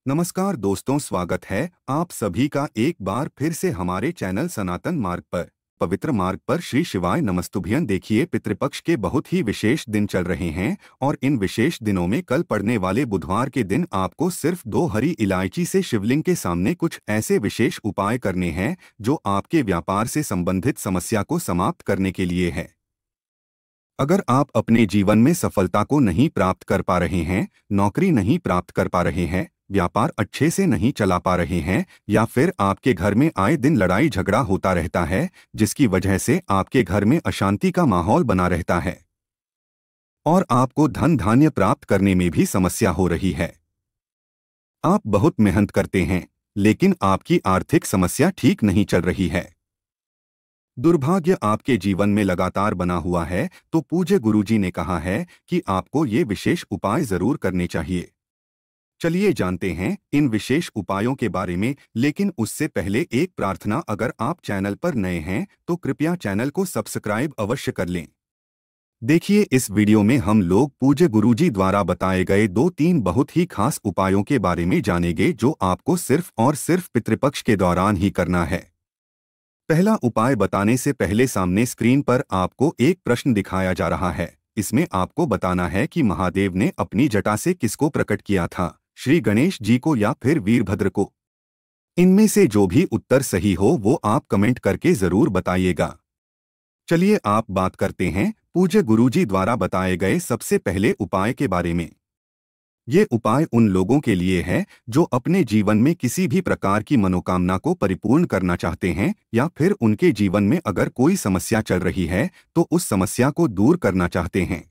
नमस्कार दोस्तों, स्वागत है आप सभी का एक बार फिर से हमारे चैनल सनातन मार्ग पर। पवित्र मार्ग पर श्री शिवाय नमस्तुभ्यं। देखिए, पितृपक्ष के बहुत ही विशेष दिन चल रहे हैं और इन विशेष दिनों में कल पड़ने वाले बुधवार के दिन आपको सिर्फ 2 हरी इलायची से शिवलिंग के सामने कुछ ऐसे विशेष उपाय करने हैं जो आपके व्यापार से संबंधित समस्या को समाप्त करने के लिए है। अगर आप अपने जीवन में सफलता को नहीं प्राप्त कर पा रहे हैं, नौकरी नहीं प्राप्त कर पा रहे हैं, व्यापार अच्छे से नहीं चला पा रहे हैं, या फिर आपके घर में आए दिन लड़ाई झगड़ा होता रहता है जिसकी वजह से आपके घर में अशांति का माहौल बना रहता है और आपको धन धान्य प्राप्त करने में भी समस्या हो रही है। आप बहुत मेहनत करते हैं लेकिन आपकी आर्थिक समस्या ठीक नहीं चल रही है। दुर्भाग्य आपके जीवन में लगातार बना हुआ है, तो पूज्य गुरुजी ने कहा है कि आपको ये विशेष उपाय जरूर करने चाहिए। चलिए जानते हैं इन विशेष उपायों के बारे में, लेकिन उससे पहले एक प्रार्थना। अगर आप चैनल पर नए हैं तो कृपया चैनल को सब्सक्राइब अवश्य कर लें। देखिए, इस वीडियो में हम लोग पूज्य गुरुजी द्वारा बताए गए 2-3 बहुत ही खास उपायों के बारे में जानेंगे जो आपको सिर्फ और सिर्फ पितृपक्ष के दौरान ही करना है। पहला उपाय बताने से पहले सामने स्क्रीन पर आपको एक प्रश्न दिखाया जा रहा है। इसमें आपको बताना है कि महादेव ने अपनी जटा से किसको प्रकट किया था, श्री गणेश जी को या फिर वीरभद्र को। इनमें से जो भी उत्तर सही हो वो आप कमेंट करके जरूर बताइएगा। चलिए आप बात करते हैं पूज्य गुरुजी द्वारा बताए गए सबसे पहले उपाय के बारे में। ये उपाय उन लोगों के लिए है जो अपने जीवन में किसी भी प्रकार की मनोकामना को परिपूर्ण करना चाहते हैं, या फिर उनके जीवन में अगर कोई समस्या चल रही है तो उस समस्या को दूर करना चाहते हैं।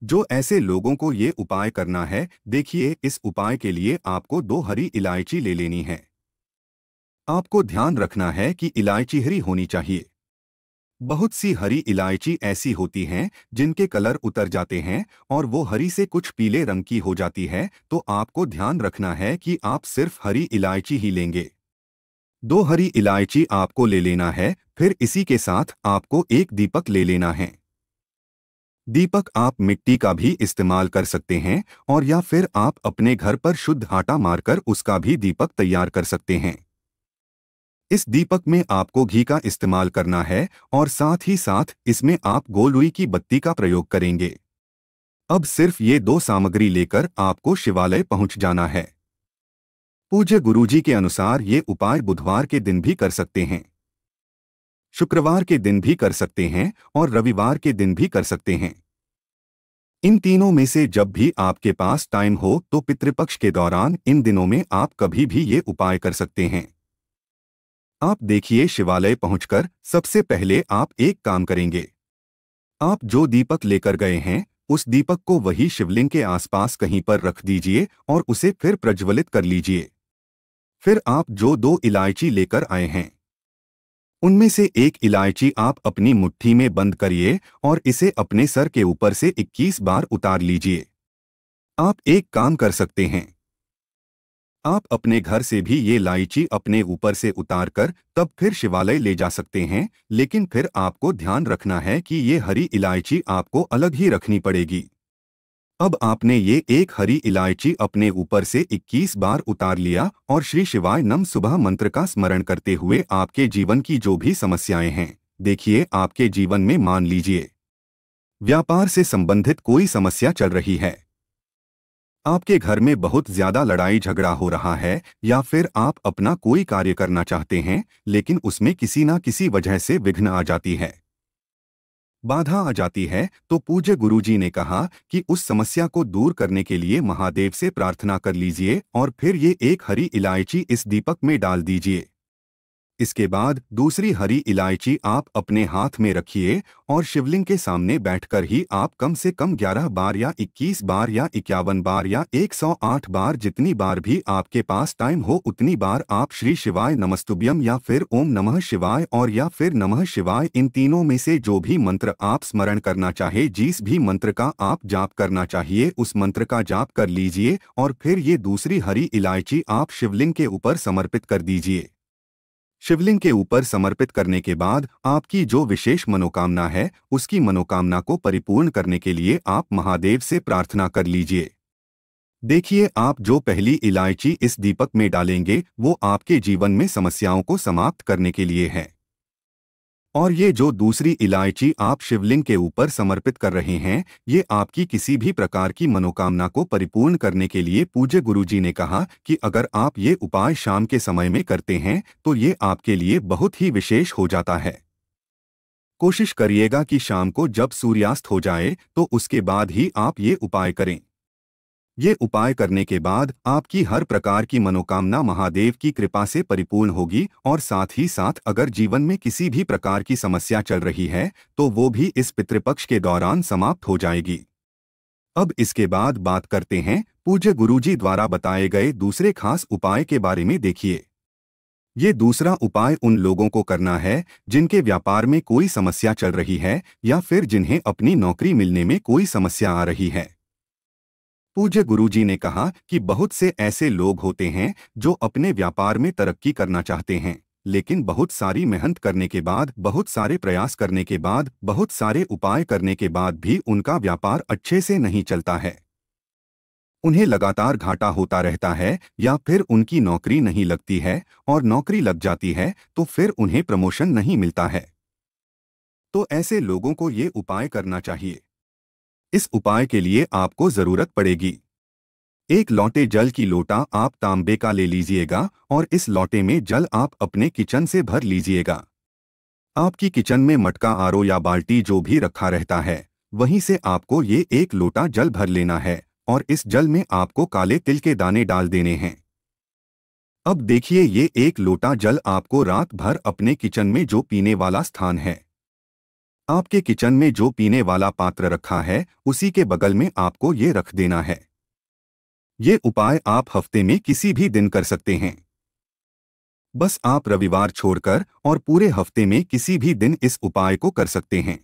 जो ऐसे लोगों को ये उपाय करना है, देखिए, इस उपाय के लिए आपको 2 हरी इलायची ले लेनी है। आपको ध्यान रखना है कि इलायची हरी होनी चाहिए। बहुत सी हरी इलायची ऐसी होती हैं जिनके कलर उतर जाते हैं और वो हरी से कुछ पीले रंग की हो जाती है, तो आपको ध्यान रखना है कि आप सिर्फ हरी इलायची ही लेंगे। 2 हरी इलायची आपको ले लेना है। फिर इसी के साथ आपको एक दीपक ले लेना है। दीपक आप मिट्टी का भी इस्तेमाल कर सकते हैं और या फिर आप अपने घर पर शुद्ध आटा मारकर उसका भी दीपक तैयार कर सकते हैं। इस दीपक में आपको घी का इस्तेमाल करना है और साथ ही साथ इसमें आप गोलुई की बत्ती का प्रयोग करेंगे। अब सिर्फ ये 2 सामग्री लेकर आपको शिवालय पहुंच जाना है। पूज्य गुरुजी के अनुसार ये उपाय बुधवार के दिन भी कर सकते हैं, शुक्रवार के दिन भी कर सकते हैं और रविवार के दिन भी कर सकते हैं। इन तीनों में से जब भी आपके पास टाइम हो तो पितृपक्ष के दौरान इन दिनों में आप कभी भी ये उपाय कर सकते हैं। आप देखिए, शिवालय पहुंचकर सबसे पहले आप एक काम करेंगे। आप जो दीपक लेकर गए हैं उस दीपक को वही शिवलिंग के आसपास कहीं पर रख दीजिए और उसे फिर प्रज्वलित कर लीजिए। फिर आप जो 2 इलायची लेकर आए हैं उनमें से एक इलायची आप अपनी मुट्ठी में बंद करिए और इसे अपने सर के ऊपर से 21 बार उतार लीजिए। आप एक काम कर सकते हैं, आप अपने घर से भी ये इलायची अपने ऊपर से उतारकर तब फिर शिवालय ले जा सकते हैं, लेकिन फिर आपको ध्यान रखना है कि ये हरी इलायची आपको अलग ही रखनी पड़ेगी। अब आपने ये एक हरी इलायची अपने ऊपर से 21 बार उतार लिया और श्री शिवाय नम सुबह मंत्र का स्मरण करते हुए आपके जीवन की जो भी समस्याएं हैं, देखिए, आपके जीवन में मान लीजिए व्यापार से संबंधित कोई समस्या चल रही है, आपके घर में बहुत ज्यादा लड़ाई झगड़ा हो रहा है, या फिर आप अपना कोई कार्य करना चाहते हैं लेकिन उसमें किसी ना किसी वजह से विघ्न आ जाती है, बाधा आ जाती है, तो पूज्य गुरुजी ने कहा कि उस समस्या को दूर करने के लिए महादेव से प्रार्थना कर लीजिए और फिर ये एक हरी इलायची इस दीपक में डाल दीजिए। इसके बाद दूसरी हरी इलायची आप अपने हाथ में रखिए और शिवलिंग के सामने बैठकर ही आप कम से कम 11 बार या 21 बार या 51 बार या 108 बार, जितनी बार भी आपके पास टाइम हो उतनी बार आप श्री शिवाय नमस्तुभ्यं या फिर ओम नमः शिवाय और या फिर नमः शिवाय, इन तीनों में से जो भी मंत्र आप स्मरण करना चाहे, जिस भी मंत्र का आप जाप करना चाहिए उस मंत्र का जाप कर लीजिए और फिर ये दूसरी हरी इलायची आप शिवलिंग के ऊपर समर्पित कर दीजिए। शिवलिंग के ऊपर समर्पित करने के बाद आपकी जो विशेष मनोकामना है उसकी मनोकामना को परिपूर्ण करने के लिए आप महादेव से प्रार्थना कर लीजिए। देखिए, आप जो पहली इलायची इस दीपक में डालेंगे वो आपके जीवन में समस्याओं को समाप्त करने के लिए है। और ये जो दूसरी इलायची आप शिवलिंग के ऊपर समर्पित कर रहे हैं, ये आपकी किसी भी प्रकार की मनोकामना को परिपूर्ण करने के लिए। पूज्य गुरुजी ने कहा कि अगर आप ये उपाय शाम के समय में करते हैं तो ये आपके लिए बहुत ही विशेष हो जाता है। कोशिश करिएगा कि शाम को जब सूर्यास्त हो जाए तो उसके बाद ही आप ये उपाय करें। ये उपाय करने के बाद आपकी हर प्रकार की मनोकामना महादेव की कृपा से परिपूर्ण होगी और साथ ही साथ अगर जीवन में किसी भी प्रकार की समस्या चल रही है तो वो भी इस पितृपक्ष के दौरान समाप्त हो जाएगी। अब इसके बाद बात करते हैं पूज्य गुरुजी द्वारा बताए गए दूसरे खास उपाय के बारे में। देखिए, ये दूसरा उपाय उन लोगों को करना है जिनके व्यापार में कोई समस्या चल रही है या फिर जिन्हें अपनी नौकरी मिलने में कोई समस्या आ रही है। पूज्य गुरुजी ने कहा कि बहुत से ऐसे लोग होते हैं जो अपने व्यापार में तरक्की करना चाहते हैं, लेकिन बहुत सारी मेहनत करने के बाद, बहुत सारे प्रयास करने के बाद, बहुत सारे उपाय करने के बाद भी उनका व्यापार अच्छे से नहीं चलता है। उन्हें लगातार घाटा होता रहता है या फिर उनकी नौकरी नहीं लगती है, और नौकरी लग जाती है तो फिर उन्हें प्रमोशन नहीं मिलता है। तो ऐसे लोगों को ये उपाय करना चाहिए। इस उपाय के लिए आपको जरूरत पड़ेगी एक लोटे जल की। लोटा आप तांबे का ले लीजिएगा और इस लोटे में जल आप अपने किचन से भर लीजिएगा। आपकी किचन में मटका, आरो या बाल्टी जो भी रखा रहता है, वहीं से आपको ये एक लोटा जल भर लेना है और इस जल में आपको काले तिल के दाने डाल देने हैं। अब देखिए, ये एक लोटा जल आपको रात भर अपने किचन में जो पीने वाला स्थान है, आपके किचन में जो पीने वाला पात्र रखा है, उसी के बगल में आपको ये रख देना है। ये उपाय आप हफ्ते में किसी भी दिन कर सकते हैं। बस आप रविवार छोड़कर और पूरे हफ्ते में किसी भी दिन इस उपाय को कर सकते हैं।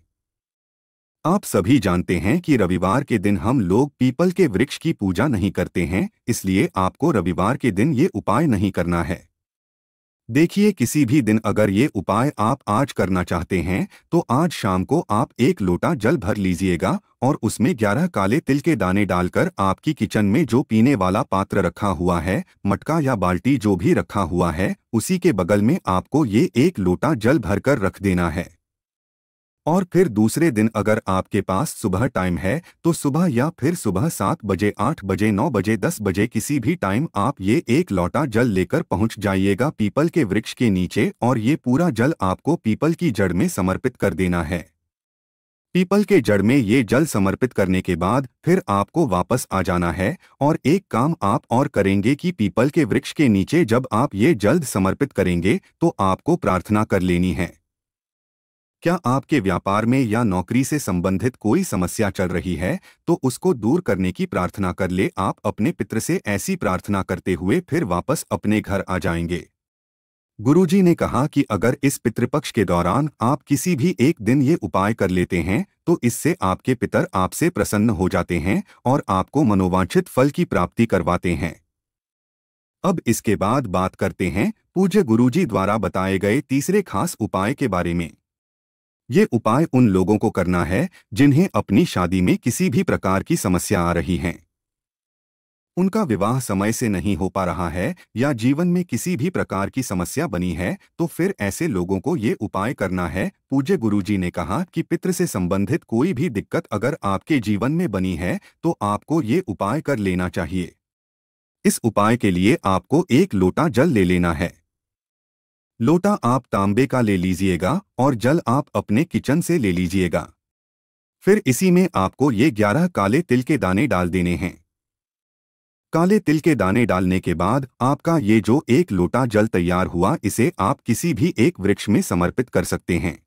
आप सभी जानते हैं कि रविवार के दिन हम लोग पीपल के वृक्ष की पूजा नहीं करते हैं, इसलिए आपको रविवार के दिन ये उपाय नहीं करना है। देखिए, किसी भी दिन अगर ये उपाय आप आज करना चाहते हैं तो आज शाम को आप एक लोटा जल भर लीजिएगा और उसमें 11 काले तिल के दाने डालकर आपकी किचन में जो पीने वाला पात्र रखा हुआ है, मटका या बाल्टी जो भी रखा हुआ है, उसी के बगल में आपको ये एक लोटा जल भरकर रख देना है। और फिर दूसरे दिन अगर आपके पास सुबह टाइम है तो सुबह, या फिर सुबह 7 बजे, 8 बजे, 9 बजे, 10 बजे किसी भी टाइम आप ये एक लोटा जल लेकर पहुंच जाइएगा पीपल के वृक्ष के नीचे और ये पूरा जल आपको पीपल की जड़ में समर्पित कर देना है। पीपल के जड़ में ये जल समर्पित करने के बाद फिर आपको वापस आ जाना है और एक काम आप और करेंगे कि पीपल के वृक्ष के नीचे जब आप ये जल समर्पित करेंगे तो आपको प्रार्थना कर लेनी है। क्या आपके व्यापार में या नौकरी से संबंधित कोई समस्या चल रही है तो उसको दूर करने की प्रार्थना कर ले। आप अपने पितर से ऐसी प्रार्थना करते हुए फिर वापस अपने घर आ जाएंगे। गुरुजी ने कहा कि अगर इस पितृपक्ष के दौरान आप किसी भी एक दिन ये उपाय कर लेते हैं तो इससे आपके पितर आपसे प्रसन्न हो जाते हैं और आपको मनोवांछित फल की प्राप्ति करवाते हैं। अब इसके बाद बात करते हैं पूज्य गुरुजी द्वारा बताए गए तीसरे खास उपाय के बारे में। ये उपाय उन लोगों को करना है जिन्हें अपनी शादी में किसी भी प्रकार की समस्या आ रही है, उनका विवाह समय से नहीं हो पा रहा है या जीवन में किसी भी प्रकार की समस्या बनी है, तो फिर ऐसे लोगों को ये उपाय करना है। पूज्य गुरुजी ने कहा कि पितृ से संबंधित कोई भी दिक्कत अगर आपके जीवन में बनी है तो आपको ये उपाय कर लेना चाहिए। इस उपाय के लिए आपको एक लोटा जल ले लेना है। लोटा आप तांबे का ले लीजिएगा और जल आप अपने किचन से ले लीजिएगा। फिर इसी में आपको ये 11 काले तिल के दाने डाल देने हैं। काले तिल के दाने डालने के बाद आपका ये जो एक लोटा जल तैयार हुआ, इसे आप किसी भी एक वृक्ष में समर्पित कर सकते हैं।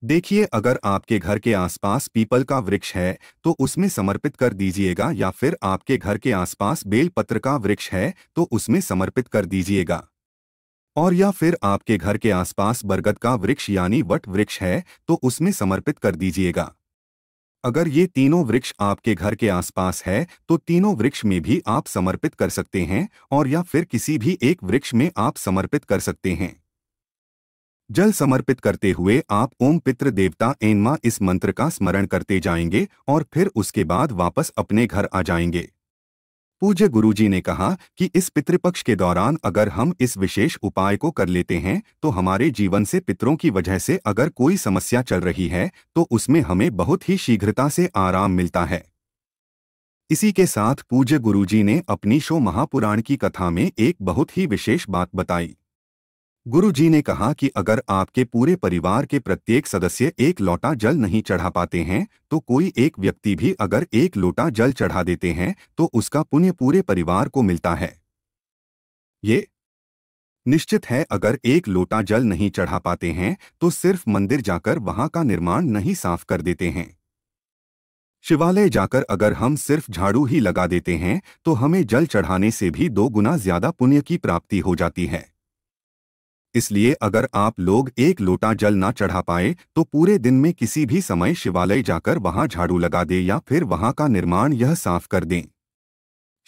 देखिए, अगर आपके घर के आसपास पीपल का वृक्ष है तो उसमें समर्पित कर दीजिएगा, या फिर आपके घर के आसपास बेलपत्र का वृक्ष है तो उसमें समर्पित कर दीजिएगा, और या फिर आपके घर के आसपास बरगद का वृक्ष यानी वट वृक्ष है तो उसमें समर्पित कर दीजिएगा। अगर ये तीनों वृक्ष आपके घर के आसपास है तो तीनों वृक्ष में भी आप समर्पित कर सकते हैं, और या फिर किसी भी एक वृक्ष में आप समर्पित कर सकते हैं। जल समर्पित करते हुए आप ओम पितृ देवता एन्मा इस मंत्र का स्मरण करते जाएंगे और फिर उसके बाद वापस अपने घर आ जाएंगे। पूज्य गुरुजी ने कहा कि इस पितृपक्ष के दौरान अगर हम इस विशेष उपाय को कर लेते हैं तो हमारे जीवन से पितरों की वजह से अगर कोई समस्या चल रही है तो उसमें हमें बहुत ही शीघ्रता से आराम मिलता है। इसी के साथ पूज्य गुरुजी ने अपनी शो महापुराण की कथा में एक बहुत ही विशेष बात बताई। गुरुजी ने कहा कि अगर आपके पूरे परिवार के प्रत्येक सदस्य एक लोटा जल नहीं चढ़ा पाते हैं तो कोई एक व्यक्ति भी अगर एक लोटा जल चढ़ा देते हैं तो उसका पुण्य पूरे परिवार को मिलता है। ये निश्चित है, अगर एक लोटा जल नहीं चढ़ा पाते हैं तो सिर्फ मंदिर जाकर वहां का निर्माण नहीं साफ कर देते हैं। शिवालय जाकर अगर हम सिर्फ झाड़ू ही लगा देते हैं तो हमें जल चढ़ाने से भी 2 गुना ज्यादा पुण्य की प्राप्ति हो जाती है। इसलिए अगर आप लोग एक लोटा जल ना चढ़ा पाए तो पूरे दिन में किसी भी समय शिवालय जाकर वहां झाड़ू लगा दें या फिर वहां का निर्माण यह साफ कर दें।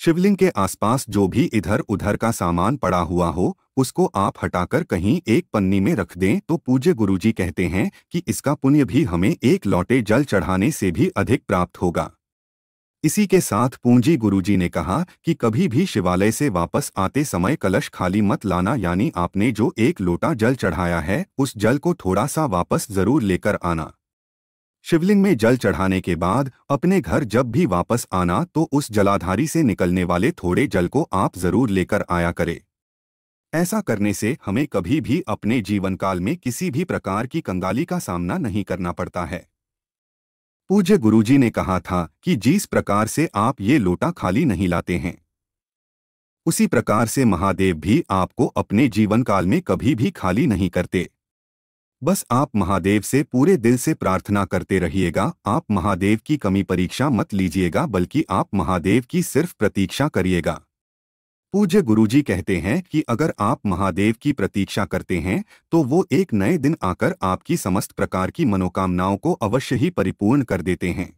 शिवलिंग के आसपास जो भी इधर उधर का सामान पड़ा हुआ हो उसको आप हटाकर कहीं एक पन्नी में रख दें तो पूज्य गुरुजी कहते हैं कि इसका पुण्य भी हमें एक लोटे जल चढ़ाने से भी अधिक प्राप्त होगा। इसी के साथ पूंजी गुरुजी ने कहा कि कभी भी शिवालय से वापस आते समय कलश खाली मत लाना, यानी आपने जो एक लोटा जल चढ़ाया है उस जल को थोड़ा सा वापस जरूर लेकर आना। शिवलिंग में जल चढ़ाने के बाद अपने घर जब भी वापस आना तो उस जलाधारी से निकलने वाले थोड़े जल को आप जरूर लेकर आया करें। ऐसा करने से हमें कभी भी अपने जीवन काल में किसी भी प्रकार की कंगाली का सामना नहीं करना पड़ता है। पूज्य गुरुजी ने कहा था कि जिस प्रकार से आप ये लोटा खाली नहीं लाते हैं उसी प्रकार से महादेव भी आपको अपने जीवन काल में कभी भी खाली नहीं करते। बस आप महादेव से पूरे दिल से प्रार्थना करते रहिएगा। आप महादेव की कमी परीक्षा मत लीजिएगा बल्कि आप महादेव की सिर्फ प्रतीक्षा करिएगा। पूज्य गुरुजी कहते हैं कि अगर आप महादेव की प्रतीक्षा करते हैं तो वो एक नए दिन आकर आपकी समस्त प्रकार की मनोकामनाओं को अवश्य ही परिपूर्ण कर देते हैं।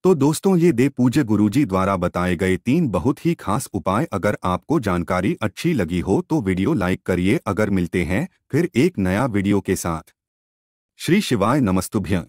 तो दोस्तों, ये दे पूज्य गुरुजी द्वारा बताए गए 3 बहुत ही खास उपाय। अगर आपको जानकारी अच्छी लगी हो तो वीडियो लाइक करिए। अगर मिलते हैं फिर एक नया वीडियो के साथ। श्री शिवाय नमस्तुभ्यं।